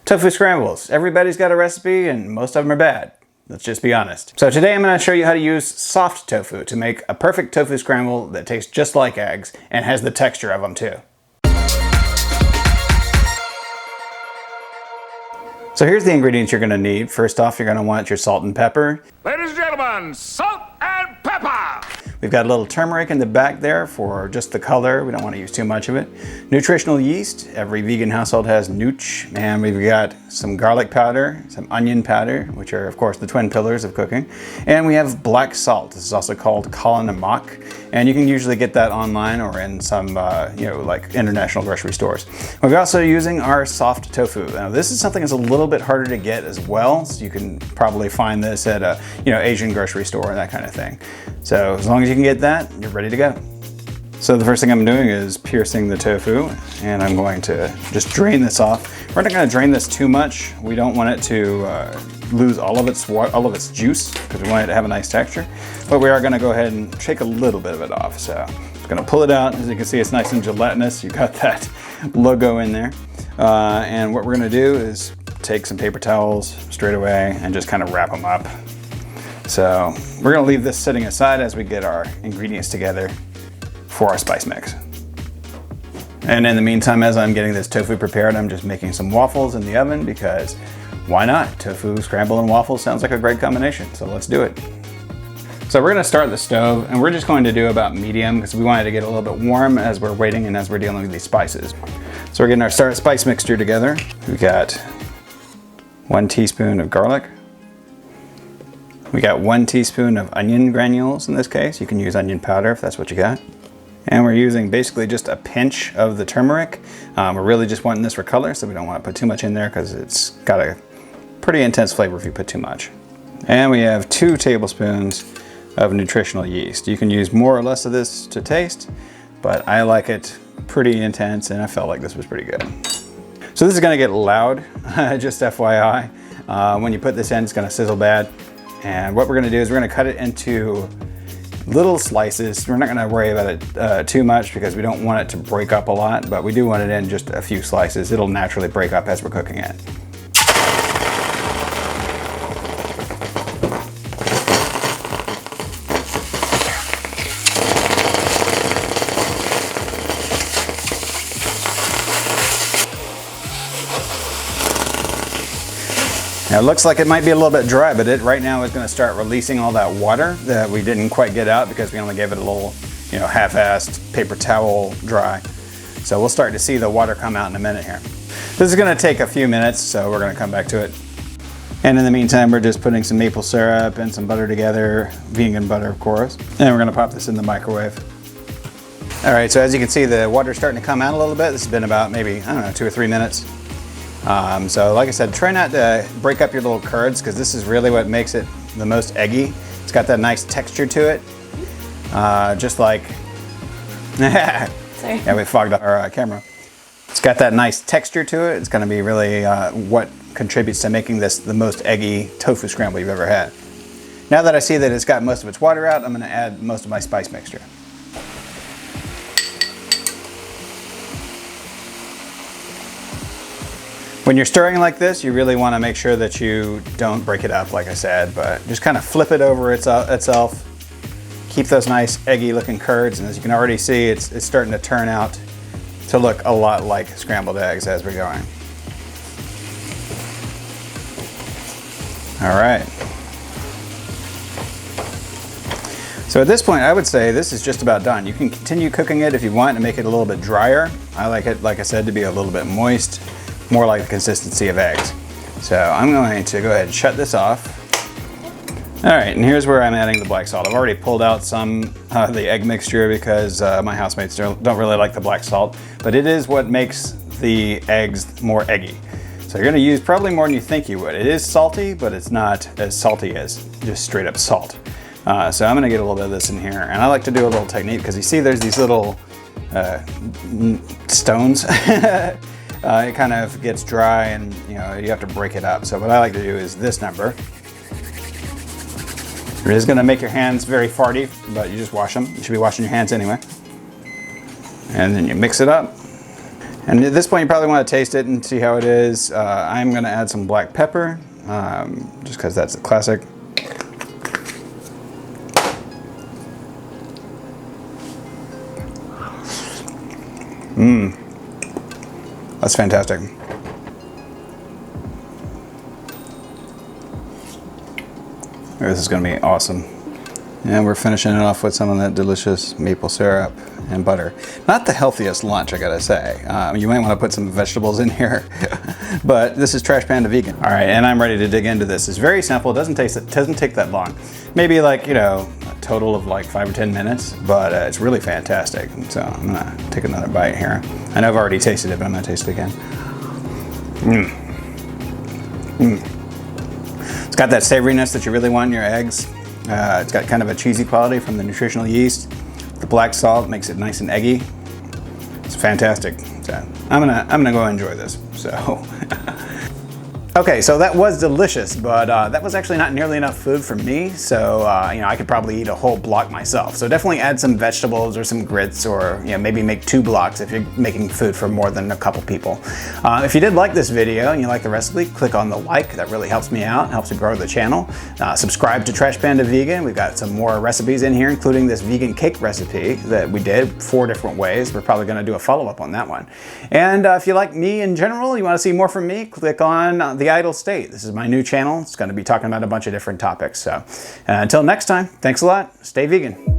Tofu scrambles. Everybody's got a recipe and most of them are bad. Let's just be honest. So today I'm going to show you how to use soft tofu to make a perfect tofu scramble that tastes just like eggs and has the texture of them too. So here's the ingredients you're going to need. First off, you're going to want your salt and pepper. Ladies and gentlemen, salt and pepper! We've got a little turmeric in the back there for just the color. We don't want to use too much of it. Nutritional yeast. Every vegan household has nooch. And we've got some garlic powder, some onion powder, which are of course the twin pillars of cooking. And we have black salt. This is also called Kalinamak. And you can usually get that online or in some, like international grocery stores. We're also using our soft tofu. Now this is something that's a little bit harder to get as well. So you can probably find this at a, Asian grocery store and that kind of thing. So as long as you can get that, you're ready to go. So the first thing I'm doing is piercing the tofu, and I'm going to just drain this off. We're not going to drain this too much. We don't want it to lose all of its juice because we want it to have a nice texture. But we are going to go ahead and shake a little bit of it off. So I'm just going to pull it out. As you can see, it's nice and gelatinous. You got that logo in there. And what we're going to do is take some paper towels straight away and just kind of wrap them up. So we're going to leave this sitting aside as we get our ingredients together for our spice mix. And in the meantime, as I'm getting this tofu prepared, I'm just making some waffles in the oven because why not? Tofu scramble and waffles sounds like a great combination, so let's do it. So we're going to start the stove, and we're just going to do about medium because we want it to get a little bit warm as we're waiting and as we're dealing with these spices. So we're getting our spice mixture together. We've got 1 teaspoon of garlic. We got 1 teaspoon of onion granules in this case. You can use onion powder if that's what you got. And we're using basically just a pinch of the turmeric. We're really just wanting this for color, so we don't want to put too much in there because it's got a pretty intense flavor if you put too much. And we have 2 tablespoons of nutritional yeast. You can use more or less of this to taste, but I like it pretty intense and I felt like this was pretty good. So this is going to get loud, just FYI. When you put this in, it's going to sizzle bad. And what we're going to do is we're going to cut it into little slices. We're not going to worry about it too much because we don't want it to break up a lot, but we do want it in just a few slices. It'll naturally break up as we're cooking it. Now it looks like it might be a little bit dry, but it right now is going to start releasing all that water that we didn't quite get out because we only gave it a little, half-assed paper towel dry. So we'll start to see the water come out in a minute here. This is going to take a few minutes, so we're going to come back to it. And in the meantime, we're just putting some maple syrup and some butter together, vegan butter, of course. And we're going to pop this in the microwave. All right, so as you can see, the water's starting to come out a little bit. This has been about maybe, 2 or 3 minutes. So like I said, try not to break up your little curds because this is really what makes it the most eggy. It's got that nice texture to it. Just like, Sorry. Yeah, we fogged up our camera. It's got that nice texture to it. It's going to be really what contributes to making this the most eggy tofu scramble you've ever had. Now that I see that it's got most of its water out, I'm going to add most of my spice mixture. When you're stirring like this, you really want to make sure that you don't break it up, like I said, but just kind of flip it over itself. Keep those nice eggy looking curds, and as you can already see, it's starting to turn out to look a lot like scrambled eggs as we're going. All right. So at this point, I would say this is just about done. You can continue cooking it if you want and make it a little bit drier. I like it, like I said, to be a little bit moist. More like the consistency of eggs. So I'm going to go ahead and shut this off. All right, and here's where I'm adding the black salt. I've already pulled out some of the egg mixture because my housemates don't really like the black salt, but it is what makes the eggs more eggy. So you're gonna use probably more than you think you would. It is salty, but it's not as salty as just straight up salt. So I'm gonna get a little bit of this in here, and I like to do a little technique because you see there's these little stones. It kind of gets dry and you have to break it up. So what I like to do is this number. It is going to make your hands very farty, but you just wash them. You should be washing your hands anyway. And then you mix it up. And at this point, you probably want to taste it and see how it is. I'm going to add some black pepper, just because that's a classic. That's fantastic. This is going to be awesome. And we're finishing it off with some of that delicious maple syrup and butter. Not the healthiest lunch, I gotta say. You might want to put some vegetables in here, but this is Trash Panda Vegan. All right, and I'm ready to dig into this. It's very simple. It doesn't take that long. Maybe like, you know, a total of like 5 or 10 minutes, but it's really fantastic. So I'm gonna take another bite here. I know I've already tasted it, but I'm gonna taste it again. It's got that savoriness that you really want in your eggs. It's got kind of a cheesy quality from the nutritional yeast. The black salt makes it nice and eggy. It's fantastic. So I'm gonna go enjoy this. So okay, so that was delicious, but that was actually not nearly enough food for me. So you know, I could probably eat a whole block myself. So definitely add some vegetables or some grits, or you know, maybe make 2 blocks if you're making food for more than a couple people. If you did like this video and you like the recipe, click on the like. That really helps me out, helps to grow the channel. Subscribe to Trash Panda Vegan. We've got some more recipes in here, including this vegan cake recipe that we did 4 different ways. We're probably going to do a follow-up on that one. And if you like me in general, you want to see more from me, click on the Idle State. This is my new channel. It's going to be talking about a bunch of different topics. So until next time, thanks a lot. Stay vegan.